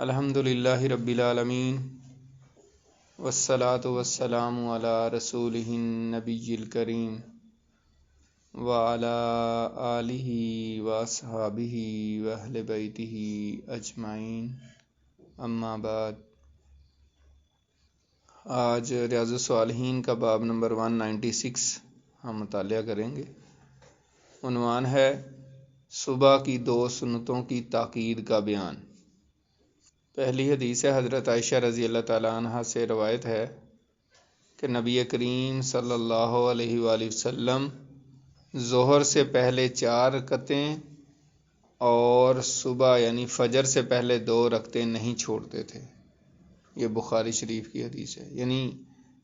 الحمد للہ رب العالمین والصلاة والسلام علی رسولہ النبی الکریم وعلی آلہ واصحابہ واہل بیتہ اجمعین، اما بعد۔ آج ریاض الصالحین کا باب نمبر 196 ہم مطالعہ کریں گے۔ عنوان ہے صبح کی 2 سنتوں کی تاکید کا بیان۔ پہلی حدیث ہے حضرت عائشہ رضی اللہ تعالیٰ عنہ سے روایت ہے کہ نبی کریم صلی اللہ علیہ وآلہ وسلم ظہر سے پہلے 4 رکعتیں اور صبح یعنی فجر سے پہلے 2 رکعتیں نہیں چھوڑتے تھے۔ یہ بخاری شریف کی حدیث ہے، یعنی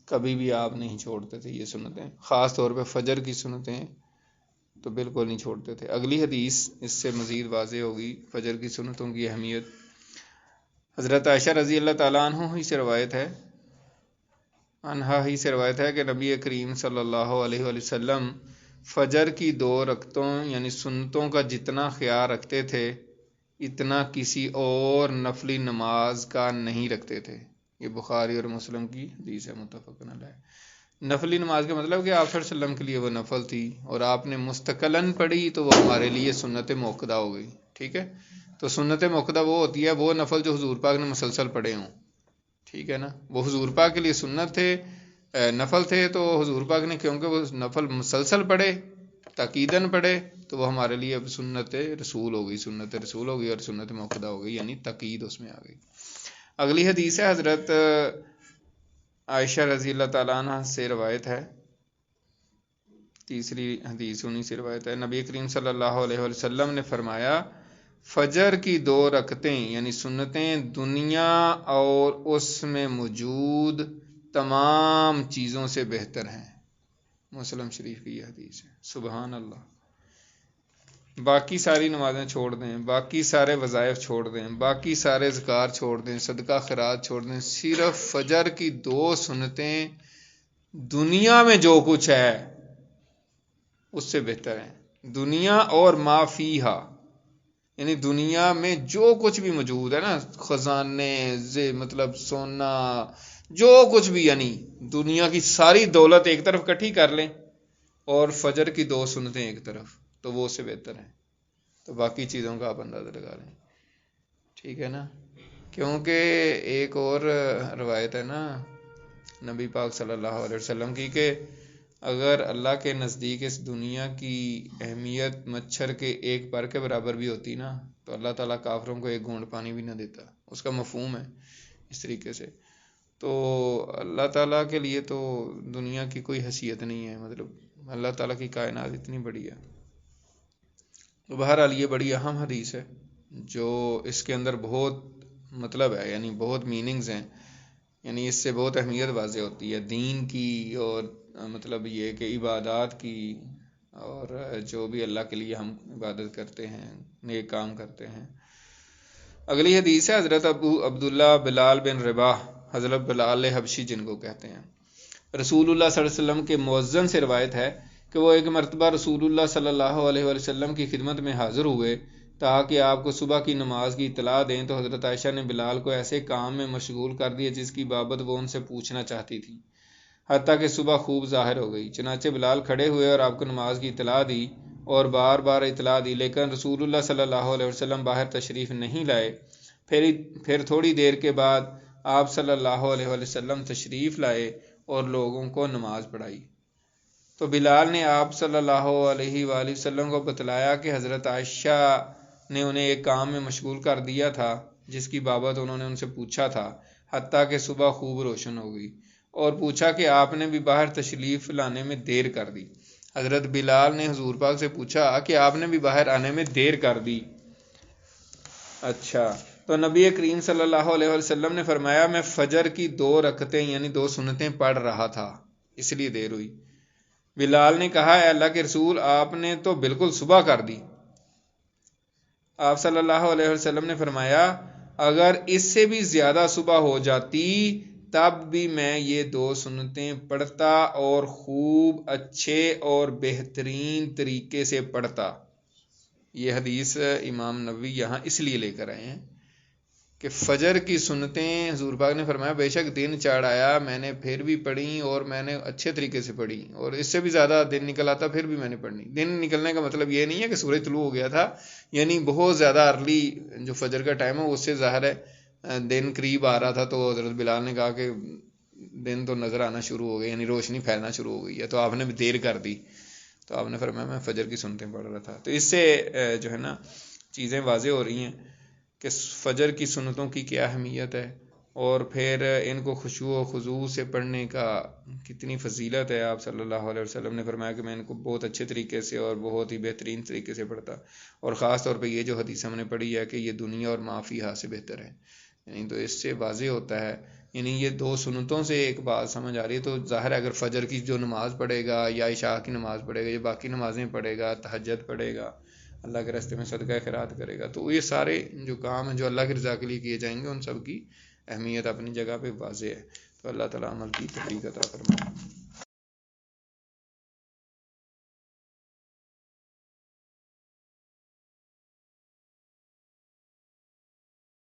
کبھی بھی آپ نہیں چھوڑتے تھے یہ سنتیں، خاص طور پہ فجر کی سنتیں تو بالکل نہیں چھوڑتے تھے۔ اگلی حدیث اس سے مزید واضح ہوگی فجر کی سنتوں کی اہمیت۔ حضرت عائشہ رضی اللہ تعالیٰ عنہ ہی سے روایت ہے کہ نبی کریم صلی اللہ علیہ وآلہ وسلم فجر کی 2 رکعتوں یعنی سنتوں کا جتنا خیال رکھتے تھے اتنا کسی اور نفلی نماز کا نہیں رکھتے تھے۔ یہ بخاری اور مسلم کی حدیث ہے متفق علیہ۔ نفلی نماز کا مطلب کہ آپ صلی اللہ علیہ وسلم کے لیے وہ نفل تھی اور آپ نے مستقلاً پڑھی تو وہ ہمارے لیے سنت موقدہ ہو گئی، ٹھیک ہے۔ تو سنت موقدہ وہ ہوتی ہے وہ نفل جو حضور پاک نے مسلسل پڑھے ہوں، ٹھیک ہے نا۔ وہ حضور پاک کے لیے سنت تھے، نفل تھے، تو حضور پاک نے کیونکہ وہ نفل مسلسل پڑھے، تاکیداً پڑھے، تو وہ ہمارے لیے اب سنت رسول ہو گئی اور سنت موقدہ ہو گئی، یعنی تاکید اس میں آ گئی۔ اگلی حدیث ہے حضرت عائشہ رضی اللہ تعالیٰ عنہ سے روایت ہے، تیسری حدیث انہی سے روایت ہے۔ نبی کریم صلی اللہ علیہ وسلم نے فرمایا فجر کی 2 رکعتیں یعنی سنتیں دنیا اور اس میں موجود تمام چیزوں سے بہتر ہیں۔ مسلم شریف کی یہ حدیث ہے۔ سبحان اللہ۔ باقی ساری نمازیں چھوڑ دیں، باقی سارے وظائف چھوڑ دیں، باقی سارے اذکار چھوڑ دیں، صدقہ خیرات چھوڑ دیں، صرف فجر کی 2 سنتیں دنیا میں جو کچھ ہے اس سے بہتر ہیں۔ دنیا اور ما فیہا، یعنی دنیا میں جو کچھ بھی موجود ہے نا، خزانے مطلب سونا، جو کچھ بھی، یعنی دنیا کی ساری دولت ایک طرف اکٹھی کر لیں اور فجر کی 2 سنتیں ایک طرف، تو وہ اس سے بہتر ہیں۔ تو باقی چیزوں کا آپ اندازہ لگا لیں، ٹھیک ہے نا۔ کیونکہ ایک اور روایت ہے نا نبی پاک صلی اللہ علیہ وسلم کی کہ اگر اللہ کے نزدیک اس دنیا کی اہمیت مچھر کے ایک پر کے برابر بھی ہوتی نا تو اللہ تعالیٰ کافروں کو ایک گھونٹ پانی بھی نہ دیتا۔ اس کا مفہوم ہے اس طریقے سے۔ تو اللہ تعالیٰ کے لیے تو دنیا کی کوئی حیثیت نہیں ہے، مطلب اللہ تعالیٰ کی کائنات اتنی بڑی ہے۔ تو بہرحال یہ بڑی اہم حدیث ہے جو اس کے اندر بہت مطلب ہے، یعنی بہت میننگز ہیں، یعنی اس سے بہت اہمیت واضح ہوتی ہے دین کی، اور مطلب یہ کہ عبادات کی، اور جو بھی اللہ کے لیے ہم عبادت کرتے ہیں، نیک کام کرتے ہیں۔ اگلی حدیث ہے حضرت ابو عبداللہ بلال بن رباح، حضرت بلال حبشی جن کو کہتے ہیں، رسول اللہ صلی اللہ علیہ وسلم کے مؤذن سے روایت ہے کہ وہ ایک مرتبہ رسول اللہ صلی اللہ علیہ وسلم کی خدمت میں حاضر ہوئے تاکہ آپ کو صبح کی نماز کی اطلاع دیں، تو حضرت عائشہ نے بلال کو ایسے کام میں مشغول کر دیا جس کی بابت وہ ان سے پوچھنا چاہتی تھی، حتیٰ کہ صبح خوب ظاہر ہو گئی۔ چنانچہ بلال کھڑے ہوئے اور آپ کو نماز کی اطلاع دی اور بار بار اطلاع دی، لیکن رسول اللہ صلی اللہ علیہ وسلم باہر تشریف نہیں لائے۔ پھر تھوڑی دیر کے بعد آپ صلی اللہ علیہ وسلم تشریف لائے اور لوگوں کو نماز پڑھائی۔ تو بلال نے آپ صلی اللہ علیہ وآلہ وسلم کو بتلایا کہ حضرت عائشہ نے انہیں ایک کام میں مشغول کر دیا تھا جس کی بابت انہوں نے ان سے پوچھا تھا، حتیٰ کہ صبح خوب روشن ہو گئی، اور پوچھا کہ آپ نے بھی باہر تشریف لانے میں دیر کر دی۔ حضرت بلال نے حضور پاک سے پوچھا کہ آپ نے بھی باہر آنے میں دیر کر دی؟ اچھا، تو نبی کریم صلی اللہ علیہ وسلم نے فرمایا میں فجر کی 2 رکعتیں یعنی 2 سنتیں پڑھ رہا تھا، اس لیے دیر ہوئی۔ بلال نے کہا اے اللہ کے رسول، آپ نے تو بالکل صبح کر دی۔ آپ صلی اللہ علیہ وسلم نے فرمایا اگر اس سے بھی زیادہ صبح ہو جاتی تب بھی میں یہ 2 سنتیں پڑھتا اور خوب اچھے اور بہترین طریقے سے پڑھتا۔ یہ حدیث امام نووی یہاں اس لیے لے کر آئے ہیں کہ فجر کی سنتیں حضور پاک نے فرمایا بے شک دن چڑھ آیا میں نے پھر بھی پڑھی اور میں نے اچھے طریقے سے پڑھی، اور اس سے بھی زیادہ دن نکل آتا پھر بھی میں نے پڑھنی۔ دن نکلنے کا مطلب یہ نہیں ہے کہ سورج طلوع ہو گیا تھا، یعنی بہت زیادہ ارلی جو فجر کا ٹائم ہے اس سے ظاہر ہے دن قریب آ رہا تھا، تو حضرت بلال نے کہا کہ دن تو نظر آنا شروع ہو گئی، یعنی روشنی پھیلنا شروع ہو گئی ہے، تو آپ نے بھی دیر کر دی، تو آپ نے فرمایا میں فجر کی سنتیں پڑھ رہا تھا۔ تو اس سے جو ہے نا چیزیں واضح ہو رہی ہیں کہ فجر کی سنتوں کی کیا اہمیت ہے، اور پھر ان کو خشوع و خضوع سے پڑھنے کا کتنی فضیلت ہے۔ آپ صلی اللہ علیہ وسلم نے فرمایا کہ میں ان کو بہت اچھے طریقے سے اور بہت ہی بہترین طریقے سے پڑھتا، اور خاص طور پہ یہ جو حدیث ہم نے پڑھی ہے کہ یہ دنیا اور ما فیہا سے بہتر ہے، یعنی تو اس سے واضح ہوتا ہے، یعنی یہ دو سنتوں سے ایک بات سمجھ آ رہی ہے۔ تو ظاہر ہے اگر فجر کی جو نماز پڑھے گا یا عشاء کی نماز پڑھے گا یا باقی نمازیں پڑھے گا، تہجد پڑھے گا، اللہ کے راستے میں صدقہ خیرات کرے گا، تو یہ سارے جو کام ہیں جو اللہ کی رضا کے لیے کیے جائیں گے، ان سب کی اہمیت اپنی جگہ پہ واضح ہے۔ تو اللہ تعالیٰ عمل کی توفیق عطا فرمائے۔